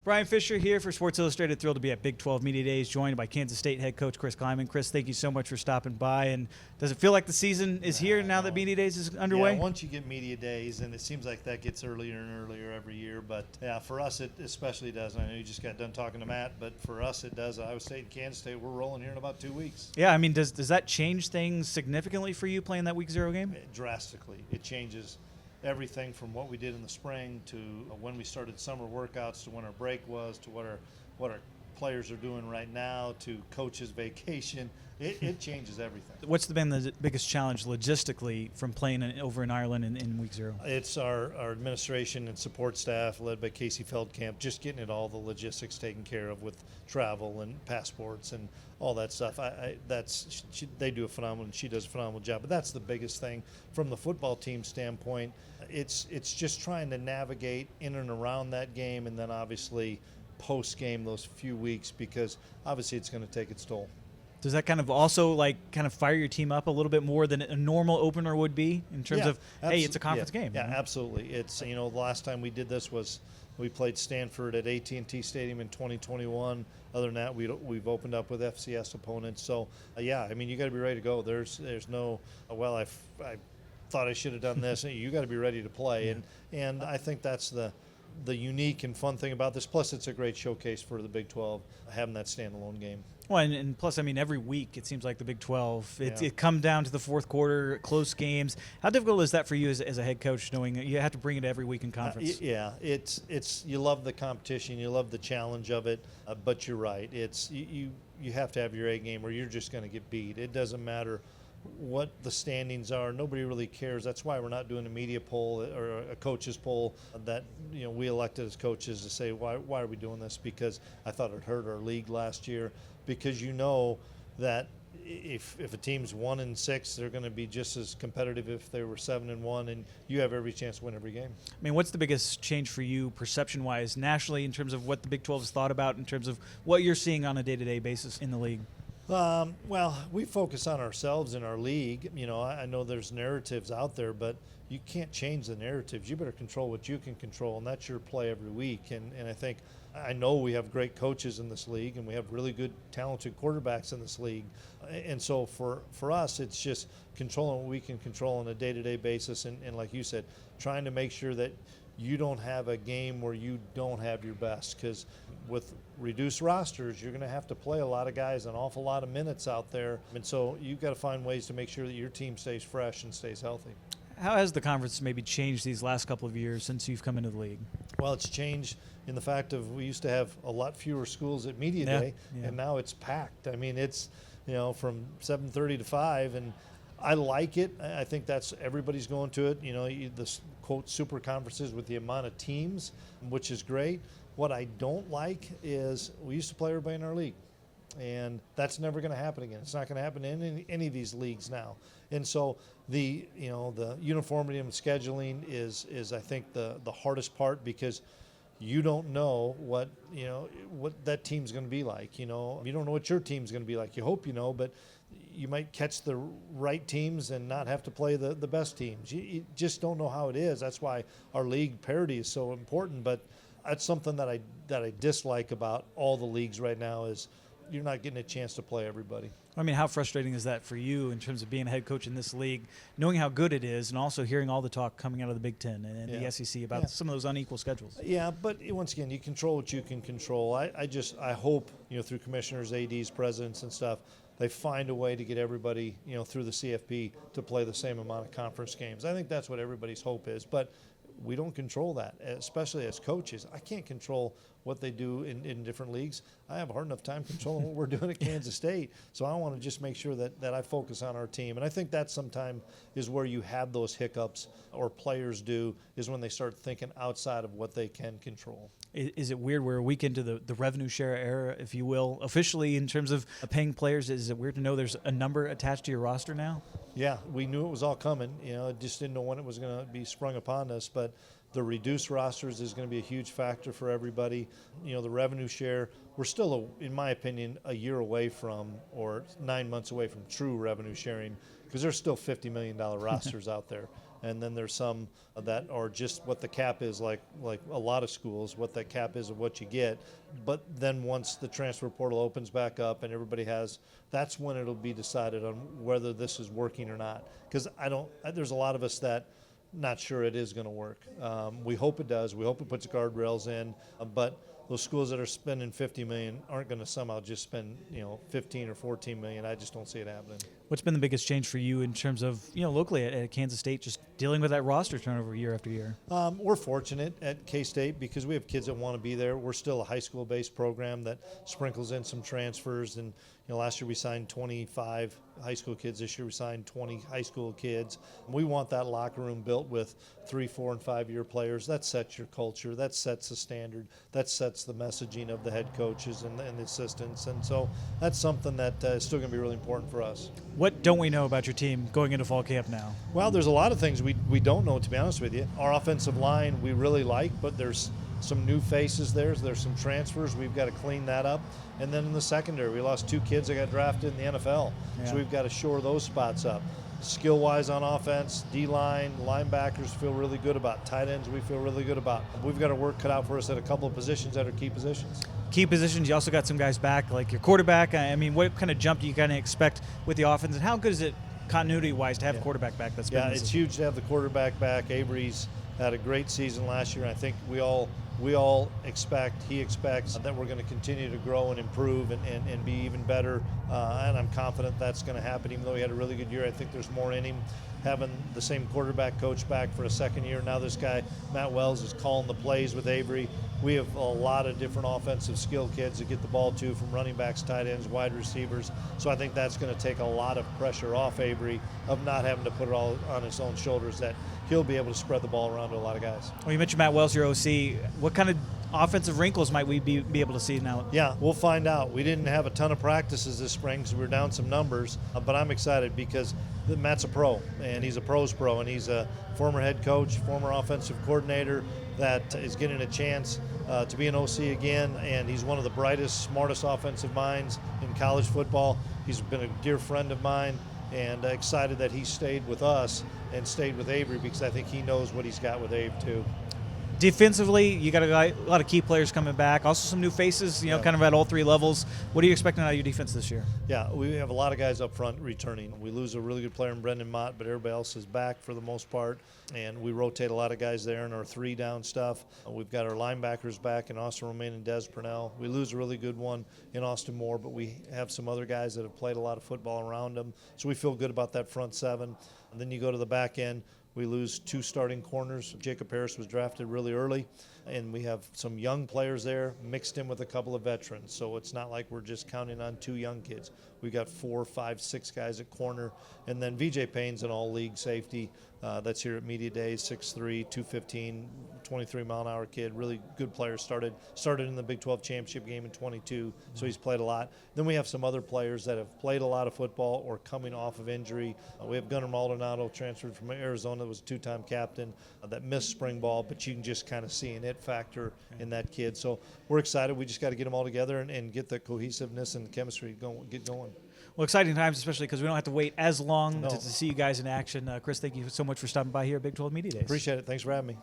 Bryan Fischer here for Sports Illustrated. Thrilled to be at Big 12 Media Days, joined by Kansas State head coach Chris Klieman. Chris, thank you so much for stopping by. And does it feel like the season is here now that Media Days is underway? Yeah, once you get Media Days, and it seems like that gets earlier and earlier every year. But yeah, for us it especially does. I know you just got done talking to Matt, but for us it does. Iowa State and Kansas State, we're rolling here in about 2 weeks. Yeah, I mean, does that change things significantly for you playing that Week 0 game? Drastically. It changes everything from what we did in the spring to when we started summer workouts to when our break was to what our players are doing right now to coaches' vacation. It changes everything. What's been the biggest challenge logistically from playing over in Ireland in Week 0? It's our administration and support staff led by Casey Feldkamp, just getting it all the logistics taken care of with travel and passports and all that stuff. They do a phenomenal, and she does a phenomenal job. But that's the biggest thing from the football team standpoint. It's just trying to navigate in and around that game, and then obviously post-game those few weeks, because obviously it's going to take its toll. Does that kind of also fire your team up a little bit more than a normal opener would be in terms of, hey, it's a conference game? Yeah, absolutely. It's, the last time we did this was we played Stanford at AT&T Stadium in 2021. Other than that, we've opened up with FCS opponents. So, you got to be ready to go. There's no, well, I thought I should have done this. You got to be ready to play. And I think that's the unique and fun thing about this. Plus, it's a great showcase for the Big 12, having that standalone game. Well, and plus, I mean, every week it seems like the Big 12, it comes down to the fourth quarter, close games. How difficult is that for you as a head coach, knowing that you have to bring it every week in conference? It's you love the competition, you love the challenge of it, but you're right. It's you have to have your A game, or you're just going to get beat. It doesn't matter what the standings are. Nobody really cares. That's why we're not doing a media poll or a coaches poll that we elected as coaches to say why are we doing this, because I thought it hurt our league last year, because that if a team's 1-6, they're going to be just as competitive if they were 7-1, and you have every chance to win every game. I mean, what's the biggest change for you perception-wise nationally in terms of what the Big 12 has thought about in terms of what you're seeing on a day-to-day basis in the league? Well, we focus on ourselves in our league. I know there's narratives out there, but you can't change the narratives. You better control what you can control, and that's your play every week. And I know we have great coaches in this league, and we have really good, talented quarterbacks in this league. And so for us, it's just controlling what we can control on a day-to-day basis. And like you said, trying to make sure that you don't have a game where you don't have your best, because with reduced rosters, you're going to have to play a lot of guys, an awful lot of minutes out there. And so you've got to find ways to make sure that your team stays fresh and stays healthy. How has the conference maybe changed these last couple of years since you've come into the league? Well, it's changed in the fact of we used to have a lot fewer schools at Media Day, and now it's packed. I mean, it's, from 7:30 to 5, and I like it. I think that's everybody's going to it. The quote super conferences with the amount of teams, which is great. What I don't like is we used to play everybody in our league, and that's never going to happen again. It's not going to happen in any of these leagues now. And so the uniformity of scheduling is I think the hardest part, because you don't know what that team's going to be like. You don't know what your team's going to be like. You hope you know, but you might catch the right teams and not have to play the best teams. You just don't know how it is. That's why our league parity is so important. But that's something that I dislike about all the leagues right now, is you're not getting a chance to play everybody. I mean, how frustrating is that for you in terms of being a head coach in this league, knowing how good it is, and also hearing all the talk coming out of the Big Ten and the SEC about some of those unequal schedules? Yeah, but once again, you control what you can control. I hope, through commissioners, ADs, presidents, and stuff, they find a way to get everybody, through the CFP to play the same amount of conference games. I think that's what everybody's hope is, but we don't control that, especially as coaches. I can't control what they do in different leagues. I have a hard enough time controlling what we're doing at Kansas State. So I want to just make sure that I focus on our team. And I think that sometimes is where you have those hiccups, or players do, is when they start thinking outside of what they can control. Is it weird we're a week into the revenue share era, if you will, officially in terms of paying players? Is it weird to know there's a number attached to your roster now? Yeah, we knew it was all coming. Just didn't know when it was going to be sprung upon us. But the reduced rosters is going to be a huge factor for everybody. The revenue share, we're still, in my opinion, a year away from, or 9 months away from true revenue sharing, because there's still $50 million rosters out there. and then there's some that are just what the cap is, like a lot of schools, what that cap is of what you get. But then once the transfer portal opens back up and everybody that's when it'll be decided on whether this is working or not. Because there's a lot of us that not sure it is going to work. We hope it does. We hope it puts guardrails in, but those schools that are spending $50 million aren't going to somehow just spend 15 or 14 million. I just don't see it happening. What's been the biggest change for you in terms of locally at Kansas State, just dealing with that roster turnover year after year? We're fortunate at K-State because we have kids that want to be there. We're still a high school-based program that sprinkles in some transfers, and last year we signed 25 high school kids. This year we signed 20 high school kids. We want that locker room built with 3, 4, and 5-year players. That sets your culture. That sets the standard. That sets the messaging of the head coaches and the assistants. And so that's something that is still going to be really important for us. What don't we know about your team going into fall camp now? Well, there's a lot of things we don't know, to be honest with you. Our offensive line we really like, but there's some new faces there. There's some transfers. We've got to clean that up. And then in the secondary, we lost 2 kids that got drafted in the NFL. Yeah. So we've got to shore those spots up. Skill-wise on offense, D-line, linebackers feel really good about. Tight ends we feel really good about. We've got our work cut out for us at a couple of positions that are key positions. Key positions, you also got some guys back, like your quarterback. I mean, what kind of jump do you kind of expect with the offense, and how good is it continuity-wise to have a quarterback back? It's huge to have the quarterback back. Avery's had a great season last year, and I think we all he expects that we're going to continue to grow and improve and be even better, and I'm confident that's going to happen. Even though he had a really good year, I think there's more in him. Having the same quarterback coach back for a second year, now this guy, Matt Wells, is calling the plays with Avery. We have a lot of different offensive skill kids to get the ball to, from running backs, tight ends, wide receivers. So I think that's going to take a lot of pressure off Avery of not having to put it all on his own shoulders, that he'll be able to spread the ball around to a lot of guys. Well, you mentioned Matt Wells, your OC. What kind of offensive wrinkles might we be able to see now? Yeah, we'll find out. We didn't have a ton of practices this spring because we were down some numbers, but I'm excited because Matt's a pro, and he's a pro's pro, and he's a former head coach, former offensive coordinator that is getting a chance to be an OC again, and he's one of the brightest, smartest offensive minds in college football. He's been a dear friend of mine, and excited that he stayed with us and stayed with Avery because I think he knows what he's got with Abe too. Defensively, you got a lot of key players coming back. Also some new faces, kind of at all 3 levels. What are you expecting out of your defense this year? Yeah, we have a lot of guys up front returning. We lose a really good player in Brendan Mott, but everybody else is back for the most part. And we rotate a lot of guys there in our 3-down stuff. We've got our linebackers back in Austin Romaine and Des Purnell. We lose a really good one in Austin Moore, but we have some other guys that have played a lot of football around them. So we feel good about that front 7. And then you go to the back end. We lose 2 starting corners. Jacob Harris was drafted really early, and we have some young players there mixed in with a couple of veterans. So it's not like we're just counting on 2 young kids. We got 4, 5, 6 guys at corner, and then VJ Payne's an all-league safety that's here at Media Days, 6'3", 215, 23-mile-an-hour kid, really good player. Started in the Big 12 championship game in 22, so he's played a lot. Then we have some other players that have played a lot of football or coming off of injury. We have Gunnar Maldonado, transferred from Arizona, was a 2-time captain, that missed spring ball, but you can just kind of see an it factor in that kid. So we're excited. We just got to get them all together and get the cohesiveness and chemistry get going. Well, exciting times, especially because we don't have to wait as long to see you guys in action. Chris, thank you so much for stopping by here at Big 12 Media Days. Appreciate it. Thanks for having me.